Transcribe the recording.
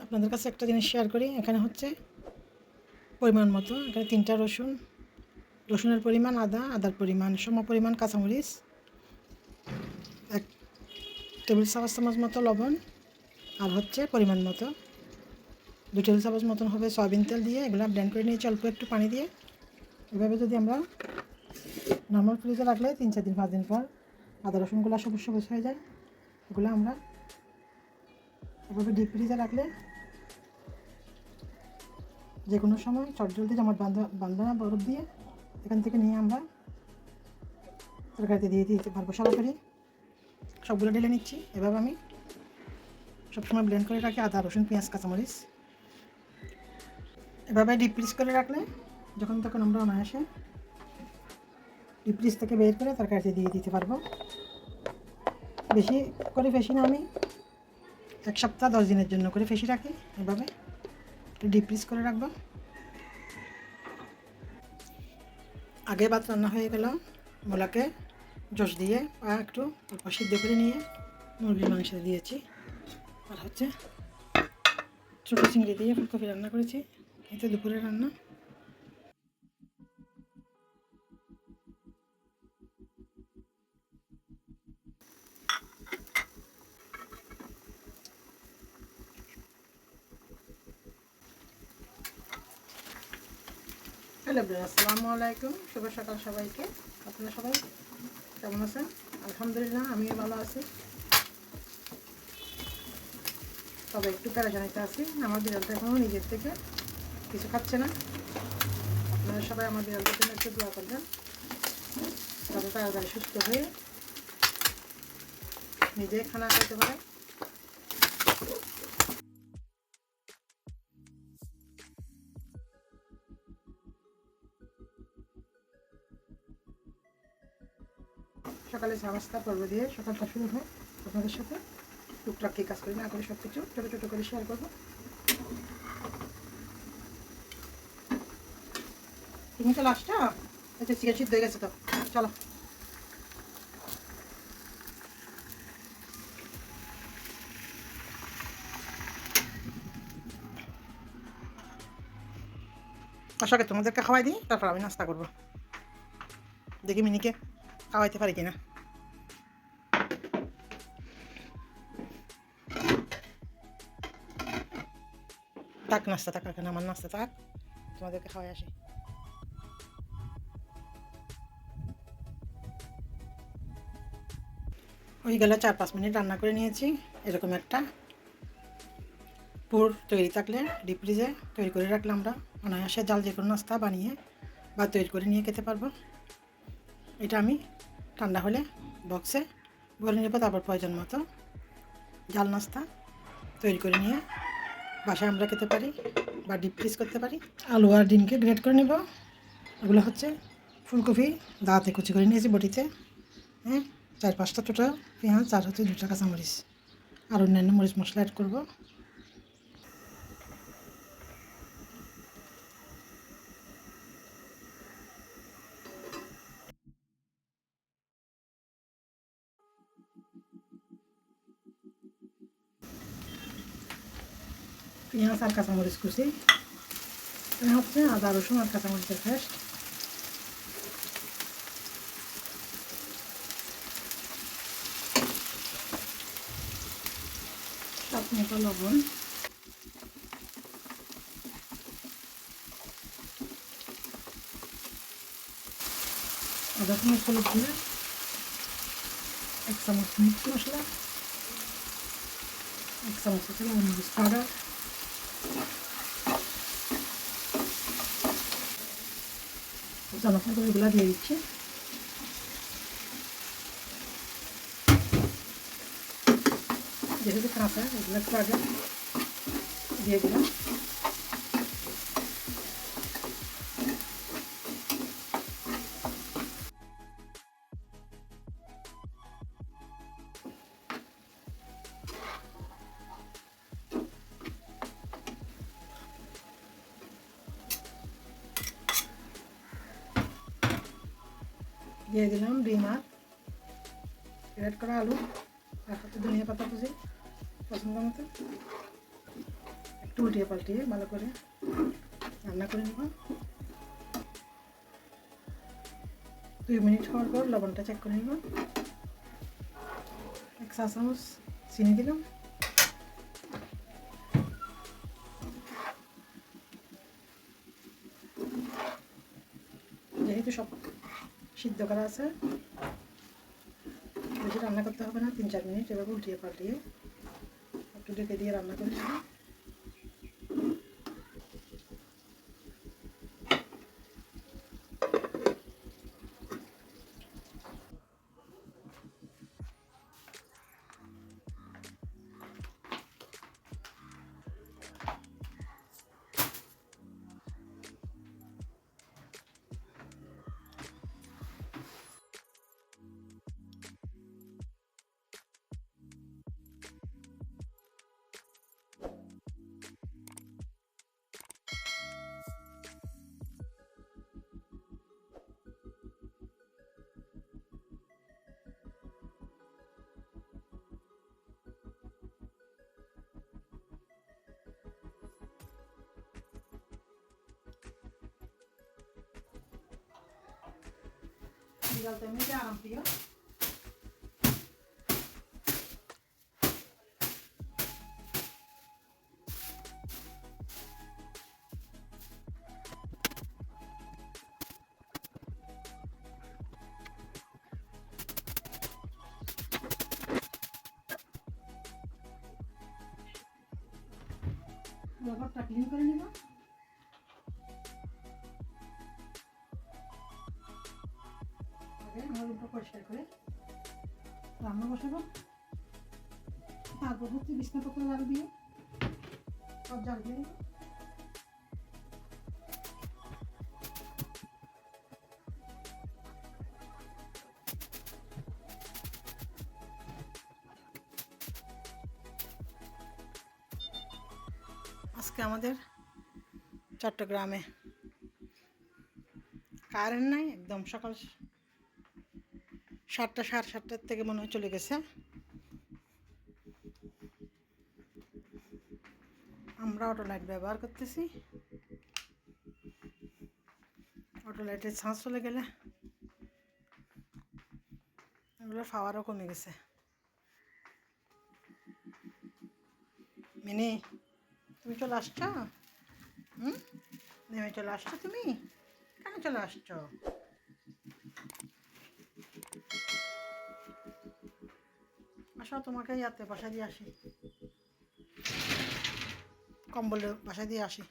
আপনাদের কাছে একটা জিনিস শেয়ার করি। এখানে হচ্ছে পরিমাণ মতো, এখানে 3টা রসুন, রসুনের পরিমাণ, আদার পরিমাণ, সম পরিমাণ কাঁচামরিচ, 1 টেবিল চামচ মতো লবণ, আর হচ্ছে পরিমাণ মতো 2 টেবিল চামচ মতন হবে সয়াবিন তেল দিয়ে এগুলো ব্লেন্ড করে নিয়েছি অল্প একটু পানি দিয়ে। এভাবে যদি আমরা নর্মাল ফ্রিজে রাখলে 3-4 দিন 5 দিন পর আদা রসুনগুলো সবুজ সবুজ হয়ে যায়। এগুলো আমরা এভাবে ডিপ ফ্রিজে রাখলে যে কোনো সময় চটজলদি জমাট বাঁধবে না বরফ দিয়ে। এখান থেকে নিয়ে আমরা তরকারিতে দিয়ে দিতে পারবো সরাসরি। সবগুলো ঢেলে নিচ্ছি। এভাবে আমি সবসময় ব্লেন্ড করে রাখি আদা রসুন পেঁয়াজ কাঁচামরিচ। এভাবে ডিপ ফ্রিজ করে রাখলে যখন তখন আমরা অনায়াসে ডিপ ফ্রিজ থেকে বের করে তরকারিতে দিয়ে দিতে পারবো। বেশি করে ফেসি না, আমি 1 সপ্তাহ 10 দিনের জন্য করে ফেসি রাখি। এভাবে ডিপ ফ্রিজ করে রাখবো। আগে ভাত রান্না হয়ে গেল, মোলাকে জস দিয়ে বা একটু অল্প সিদ্ধ করে নিয়ে মুরগির মাংস দিয়েছি। আর হচ্ছে ছোটো চিংড়ি দিয়ে ফুলকপি রান্না করেছি। এতে দুপুরের রান্না। হ্যালো ব্রাদার, আসসালামু আলাইকুম, শুভ সকাল সবাইকে। আপনারা সবাই কেমন আছেন? আলহামদুলিল্লাহ আমিও ভালো আছি, তবে একটু প্যারাশানিতে আছি। আমার বিড়ালটা এখনও নিজের থেকে কিছু খাচ্ছে না। আপনারা সবাই আমার বিড়ালটার জন্য একটু দোয়া করবেন যাতে তাড়াতাড়ি সুস্থ হয়ে নিজে খানা খেতে পারে। সকালে চা নাস্তা পর্ব দিয়ে সকালটা শুরু হয়। আপনাদের সাথে টুকটাক কী কাজ করি না করে সব কিছু ছোটো ছোটো করে শেয়ার করবো। তুমি তো লাস্টটা আচ্ছা চিকেন সিদ্ধ হয়ে গেছে তো, চলো। আশাকে তোমাদেরকে খাওয়াই দিই, তারপর আমি নাস্তা করবো। দেখি মিনিকে খাওয়াইতে পারি কিনা। থাক নাস্তা থাক, এখন আমার নাস্তা থাক, তোমাদেরকে খাওয়াই আসি। ওই গেলে 4-5 মিনিট রান্না করে নিয়েছি। এরকম একটা পুর তৈরি থাকলে ডিপ ফ্রিজে তৈরি করে রাখলে আমরা অনায়াসে জাল যে কোনো নাস্তা বানিয়ে বা তৈরি করে নিয়ে খেতে পারবো। এটা আমি ঠান্ডা হলে বক্সে ভরে নেব, তারপর প্রয়োজন মতো জাল নাস্তা তৈরি করে নিয়ে বাসায় আমরা খেতে পারি বা ডিপ ফ্রিজ করতে পারি। আলু আর ডিমকে গ্রেট করে নেব। এগুলো হচ্ছে ফুলকপি দাঁতে কুচি করে নিয়েছি বটিতে, হ্যাঁ, 4-5টা ছোটো পেঁয়াজ, আর হচ্ছে 2টা কাঁচামরিচ, আর অন্যান্য মরিচ মশলা অ্যাড করবো। পেঁয়াজ আর কাঁচামরিচ কুচি, এটা হচ্ছে আদা রসুন আর কাঁচামরিচের পেস্ট, স্বাদ মতো লবণ, আদা রসুনের হলুদ গুঁড়া, 1 চামচ মিট মশলা, 1 চামচ হচ্ছে লাল মরিচ পাউডার, জনপ্রিয় করে এগুলো দিয়ে দিচ্ছি। যেহেতু কাঁচা এগুলো একটু আগে দিয়ে দিলাম। দিয়ে দিলাম ডিম আর গ্রেট করা আলু, আর হচ্ছে ধনিয়া পাতা কুচি পছন্দ মতো। উল্টিয়ে পাল্টিয়ে ভালো করে রান্না করে নেব। 2 মিনিট হওয়ার পর লবণটা চেক করে নেব। 1 চা চামচ চিনি দিলাম। যেহেতু সব সিদ্ধ করা আছে, বেশি রান্না করতে হবে না, 3-4 মিনিট এভাবে উল্টিয়ে পাল্টিয়ে একটু ঢেকে দিয়ে রান্না করে নেব। বিড়াল তো এমনিতে আরাম প্রিয়। ঘরটা ক্লিন করে নেব। আগে আমার রুমটা পরিষ্কার করে রান্না বসাবো। তারপর হচ্ছে বিছনাপত্র জাল দিয়ে সব জাল দিয়ে দেবো। আজকে আমাদের চট্টগ্রামে কারেন্ট নাই, একদম সকাল 7টা 7:30 থেকে মনে হয় চলে গেছে। আমরা অটো লাইট ব্যবহার করতেছি। অটো লাইটের ছাঁচ চলে গেলে এগুলোর পাওয়ারও কমে গেছে। মিনি, তুমি চলে আসছো? নেমে চলে আসছো? তুমি কেন চলে আসছো? আসো, তোমাকে ইয়াতে বাসা দিয়ে আসি, কম্বলে বাসা দিয়ে আসি।